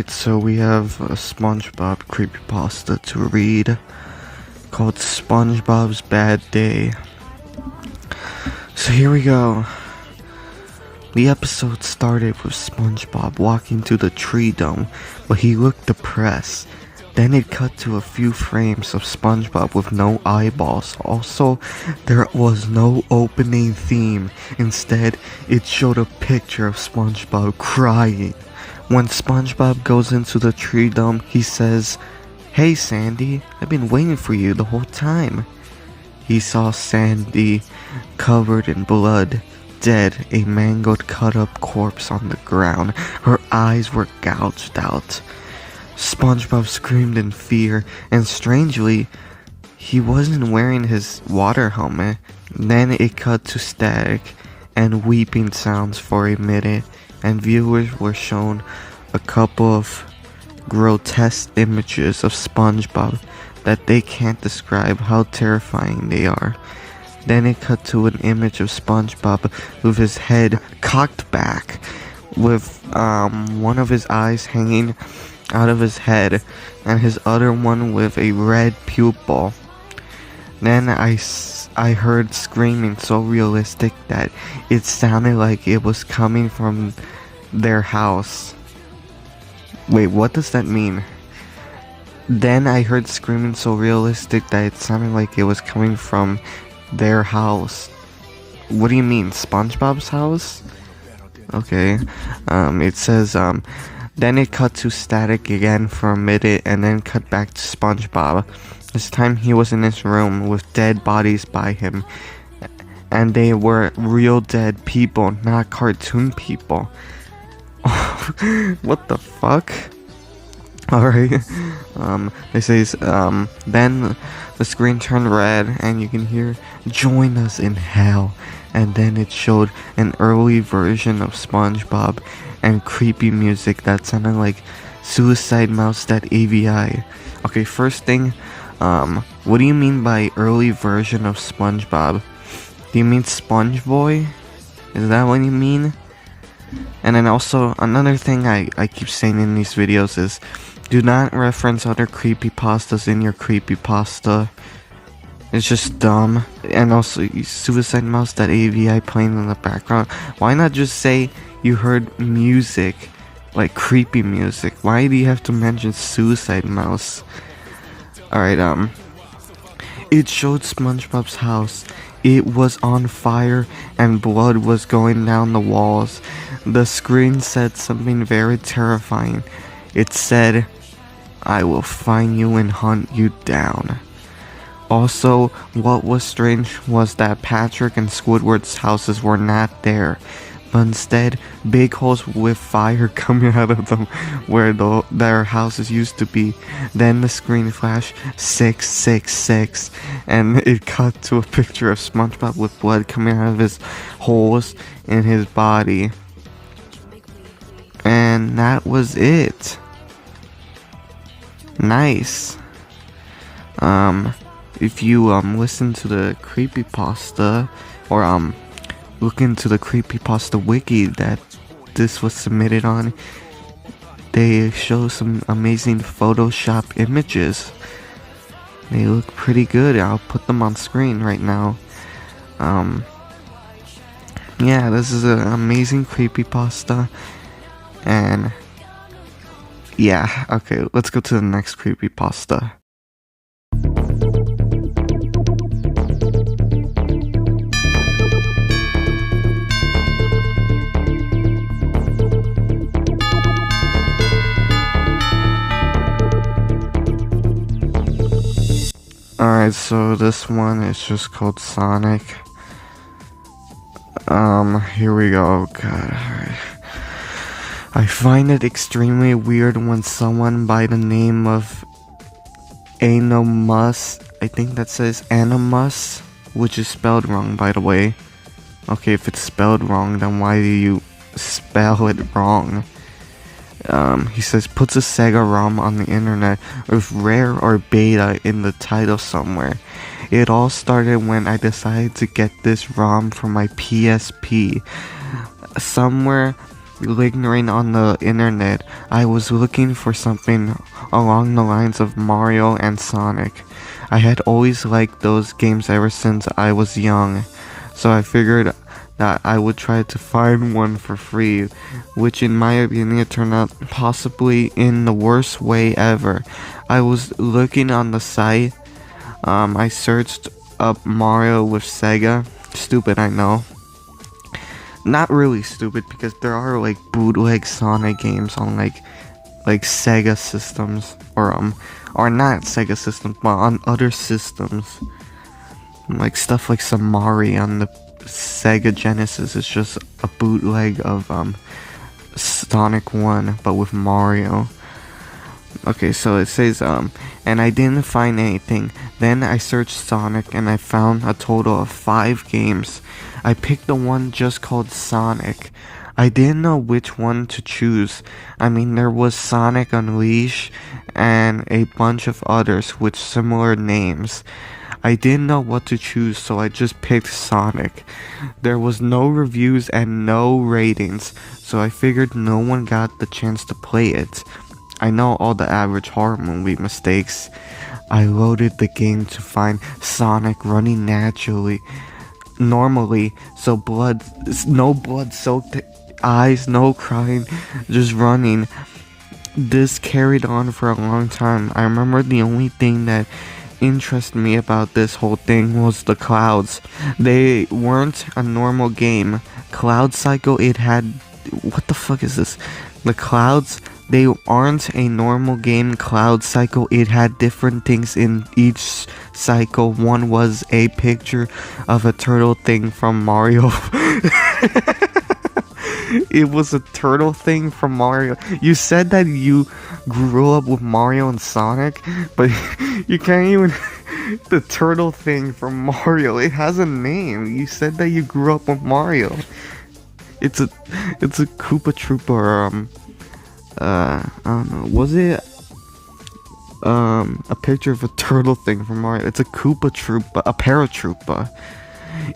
Alright, so we have a Spongebob creepypasta to read called SpongeBob's Bad Day. So here we go. The episode started with SpongeBob walking to the tree dome, but he looked depressed. Then it cut to a few frames of SpongeBob with no eyeballs. Also, there was no opening theme. Instead, it showed a picture of SpongeBob crying. When SpongeBob goes into the tree dome, he says, "Hey Sandy, I've been waiting for you the whole time." He saw Sandy covered in blood, dead, a mangled cut up corpse on the ground. Her eyes were gouged out. SpongeBob screamed in fear, and strangely, he wasn't wearing his water helmet. Then it cut to static and weeping sounds for a minute, and viewers were shown a couple of grotesque images of SpongeBob that they can't describe how terrifying they are. Then it cut to an image of SpongeBob with his head cocked back, with one of his eyes hanging out of his head and his other one with a red pupil. Then I heard screaming so realistic that it sounded like it was coming from their house. Wait, what does that mean? Then I heard screaming so realistic that it sounded like it was coming from their house. What do you mean, SpongeBob's house? Okay. It says, then it cut to static again for a minute and then cut back to SpongeBob. This time he was in his room with dead bodies by him. And they were real dead people, not cartoon people. What the fuck? Alright. It says, then the screen turned red and you can hear, "Join us in hell." And then it showed an early version of SpongeBob and creepy music that sounded like Suicide Mouse.avi. Okay, first thing, what do you mean by early version of SpongeBob? Do you mean Sponge Boy? Is that what you mean? And then also, another thing I keep saying in these videos is, do not reference other creepypastas in your creepypasta. It's just dumb. And also, Suicide Mouse.avi playing in the background. Why not just say you heard music, like creepy music? Why do you have to mention Suicide Mouse? Alright, it showed SpongeBob's house. It was on fire and blood was going down the walls. The screen said something very terrifying. It said, "I will find you and hunt you down." Also, what was strange was that Patrick and Squidward's houses were not there, but instead, big holes with fire coming out of them where their houses used to be. Then the screen flashed 666, and it cut to a picture of SpongeBob with blood coming out of his holes in his body. And that was it. Nice. If you listen to the creepypasta, or look into the creepypasta wiki that this was submitted on, they show some amazing Photoshop images. They look pretty good. I'll put them on screen right now. Yeah, this is an amazing creepypasta. And yeah, okay, let's go to the next creepypasta. Alright, so this one is just called Sonic. Here we go. God, alright. I find it extremely weird when someone by the name of Animus, I think that says Animus, which is spelled wrong, by the way. Okay, if it's spelled wrong, then why do you spell it wrong? He says, puts a Sega ROM on the internet with rare or beta in the title somewhere. It all started when I decided to get this ROM for my PSP. Somewhere lingering on the internet, I was looking for something along the lines of Mario and Sonic. I had always liked those games ever since I was young, so I figured that I would try to find one for free, which in my opinion turned out possibly in the worst way ever. I was looking on the site, I searched up Mario with Sega. Stupid, I know. Not really stupid, because there are like bootleg Sonic games on like Sega systems, or not Sega systems, but on other systems. Like stuff like Samari on the Sega Genesis is just a bootleg of Sonic 1, but with Mario. Okay, so it says, and I didn't find anything. Then I searched Sonic and I found a total of 5 games. I picked the one just called Sonic. I didn't know which one to choose. I mean, there was Sonic Unleashed and a bunch of others with similar names. I didn't know what to choose, so I just picked Sonic. There was no reviews and no ratings, so I figured no one got the chance to play it. I know all the average horror movie mistakes. I loaded the game to find Sonic running normally, so no blood-soaked eyes, no crying, just running. This carried on for a long time. I remember the only thing that interested me about this whole thing was the clouds. They weren't a normal game. Cloud Cycle, it had... What the fuck is this? The clouds, they aren't a normal game. Cloud Cycle, it had different things in each cycle. One was a picture of a turtle thing from Mario. It was a turtle thing from Mario. You said that you grew up with Mario and Sonic, but you can't even... The turtle thing from Mario, it has a name. You said that you grew up with Mario. It's a Koopa Troopa, I don't know, was it a picture of a turtle thing from Mario? It's a Koopa Troopa, a Paratroopa,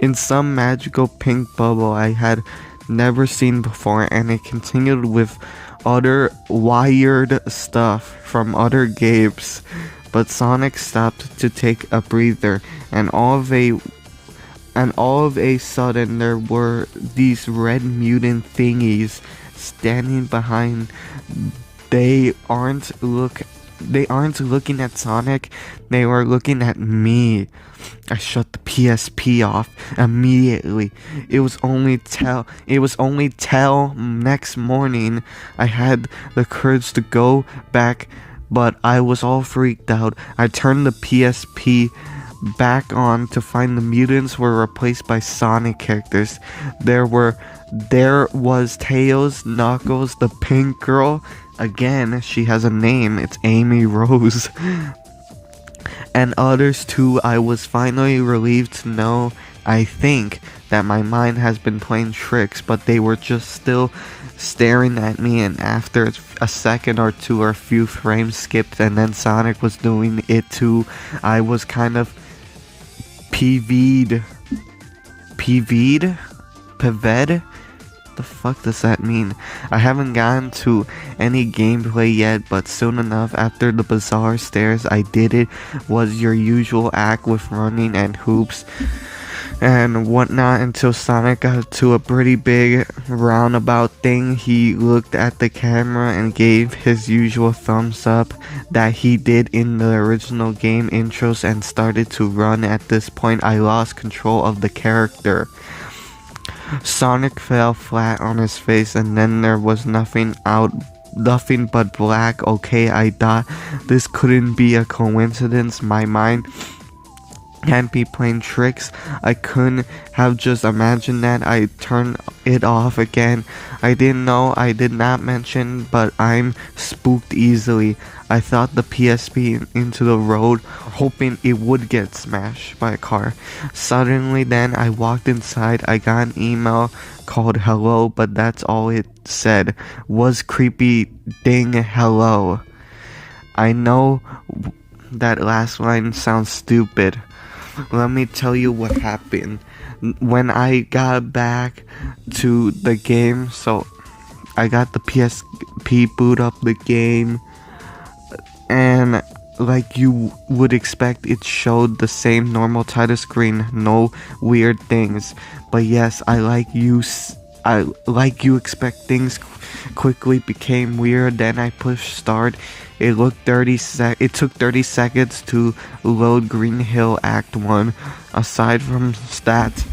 in some magical pink bubble I had never seen before, and it continued with other wired stuff from other games. But Sonic stopped to take a breather, and all of a sudden there were these red mutant thingies standing behind. They aren't looking at Sonic, they were looking at me. I shut the PSP off immediately. It was only till next morning I had the courage to go back, but I was all freaked out. I turned the PSP back on to find the mutants were replaced by Sonic characters. There was Tails, Knuckles, the pink girl. Again, she has a name. It's Amy Rose. And others too. I was finally relieved to know, I think, that my mind has been playing tricks, but they were just still staring at me, and after a second or two or a few frames skipped and then Sonic was doing it too, I was kind of PV'd? The fuck does that mean? I haven't gotten to any gameplay yet, but soon enough, after the bizarre stares I did, it was your usual act with running and hoops and whatnot until Sonic got to a pretty big roundabout thing. He looked at the camera and gave his usual thumbs up that he did in the original game intros and started to run. At this point, I lost control of the character. Sonic fell flat on his face, and then there was nothing but black. Okay, I thought this couldn't be a coincidence. My mind can't be playing tricks. I couldn't have just imagined that. I turned it off again. I didn't know I did not mention, but I'm spooked easily. I thought the PSP into the road, hoping it would get smashed by a car. Suddenly then I walked inside. I got an email called hello, but that's all it said. Was creepy ding hello. I know that last line sounds stupid. Let me tell you what happened. When I got back to the game, so I got the PSP boot up the game, and like you would expect, it showed the same normal title screen, no weird things. But yes, I like you expect, things quickly became weird. Then I pushed start. It took 30 seconds to load Green Hill Act 1. Aside from stats,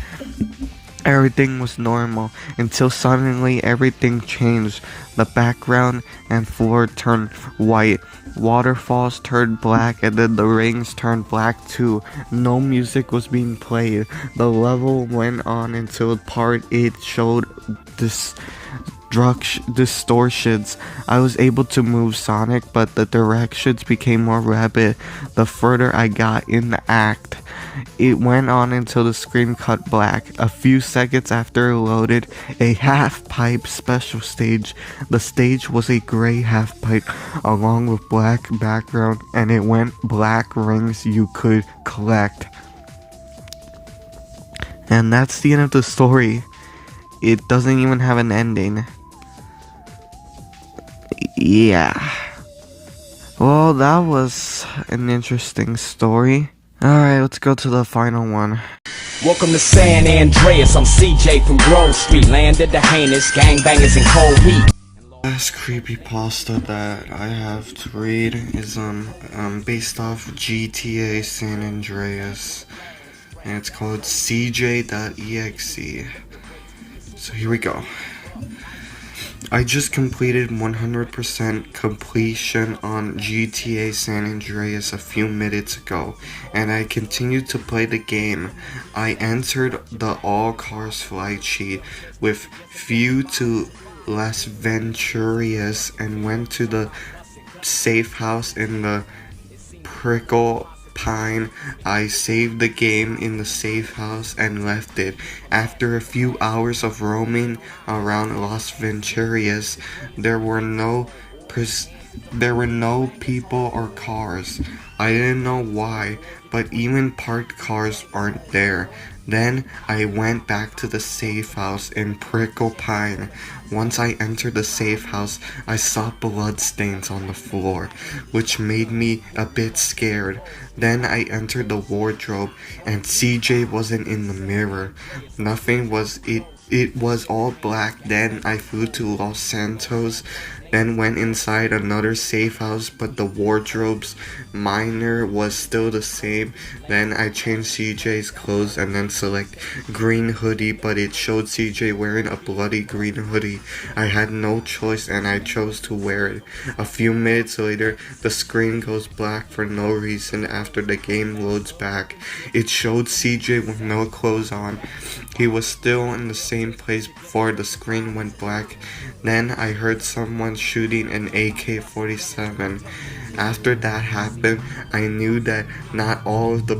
everything was normal until suddenly everything changed. The background and floor turned white, waterfalls turned black, and then the rings turned black too. No music was being played. The level went on until the part it showed distortions. I was able to move Sonic, but the directions became more rapid the further I got in the act. It went on until the screen cut black. A few seconds after it loaded a half-pipe special stage. The stage was a gray half-pipe along with black background, and it went black rings you could collect. And that's the end of the story. It doesn't even have an ending. Yeah. Well, that was an interesting story. Alright, let's go to the final one. Welcome to San Andreas, I'm CJ from Grove Street. Landed the heinous gangbangers in cold heat. The last creepypasta that I have to read is based off GTA San Andreas, and it's called CJ.exe. So here we go. I just completed 100% completion on GTA San Andreas a few minutes ago, and I continued to play the game. I entered the all cars flight sheet with few to less Venturious and went to the safe house in the Prickle Pine. I saved the game in the safe house and left it. After a few hours of roaming around Las Venturias, there were no people or cars. I didn't know why, but even parked cars aren't there. Then I went back to the safe house in Prickle Pine. Once I entered the safe house, I saw blood stains on the floor, which made me a bit scared. Then I entered the wardrobe, and CJ wasn't in the mirror. Nothing was it was all black. Then I flew to Los Santos, then went inside another safe house, but the wardrobe's minor was still the same. Then I changed CJ's clothes and then select green hoodie, but it showed CJ wearing a bloody green hoodie. I had no choice and I chose to wear it. A few minutes later, the screen goes black for no reason after the game loads back. It showed CJ with no clothes on. He was still in the same place before the screen went black. Then I heard someone shooting an AK-47. After that happened, I knew that not all of the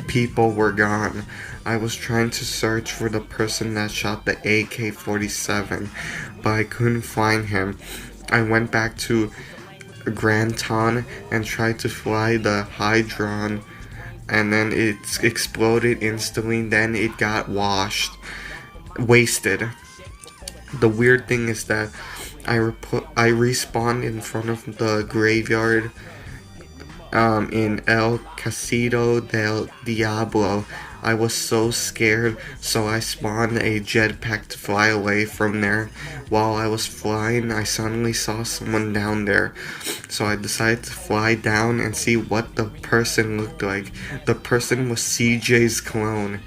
people were gone. I was trying to search for the person that shot the AK-47, but I couldn't find him. I went back to Granton and tried to fly the Hydron, and then it exploded instantly. Then it got wasted. The weird thing is that I respawned in front of the graveyard in El Casito del Diablo. I was so scared, so I spawned a jetpack to fly away from there. While I was flying, I suddenly saw someone down there, so I decided to fly down and see what the person looked like. The person was CJ's clone.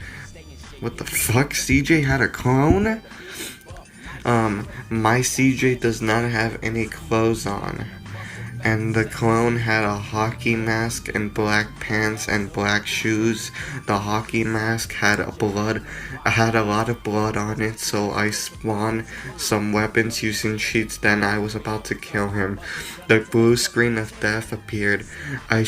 What the fuck? CJ had a clone? My CJ does not have any clothes on, and the clone had a hockey mask and black pants and black shoes. The hockey mask had a lot of blood on it, so I spawned some weapons using cheats. Then I was about to kill him. The blue screen of death appeared. I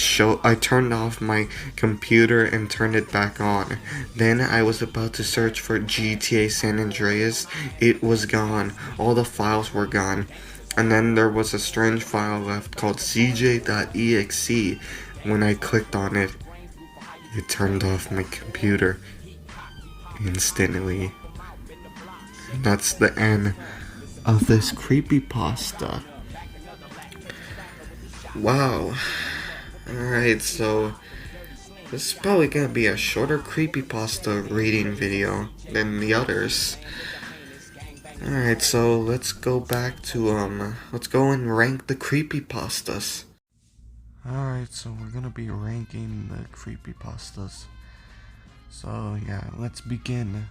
turned off my computer and turned it back on. Then I was about to search for GTA San Andreas. It was gone. All the files were gone. And then there was a strange file left called CJ.exe. When I clicked on it, it turned off my computer instantly. And that's the end of this creepypasta. Wow. Alright, so this is probably gonna be a shorter creepypasta reading video than the others. Alright, so let's go back to, let's go and rank the creepypastas. Alright, so we're gonna be ranking the creepypastas. So yeah, let's begin.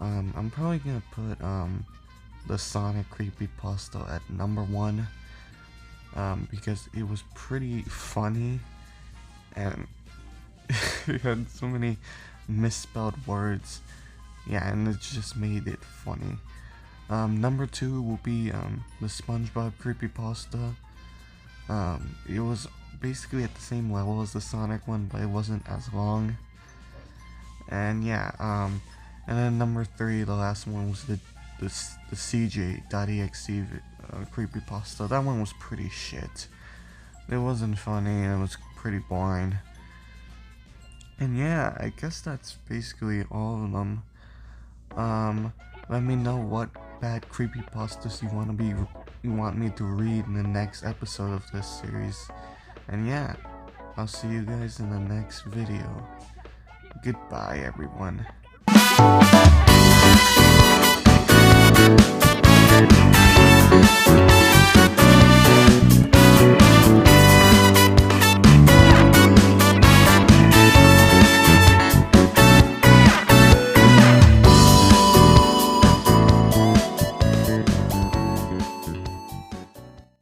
I'm probably gonna put, the Sonic creepypasta at number 1. Because it was pretty funny, and it had so many misspelled words. Yeah, and it just made it funny. Number 2 will be the Spongebob creepypasta. It was basically at the same level as the Sonic one, but it wasn't as long. And yeah, and then number 3, the last one, was the CJ.exe creepypasta. That one was pretty shit. It wasn't funny, and it was pretty boring. And yeah, I guess that's basically all of them. Let me know what bad creepypastas you want me to read in the next episode of this series. And yeah, I'll see you guys in the next video. Goodbye, everyone.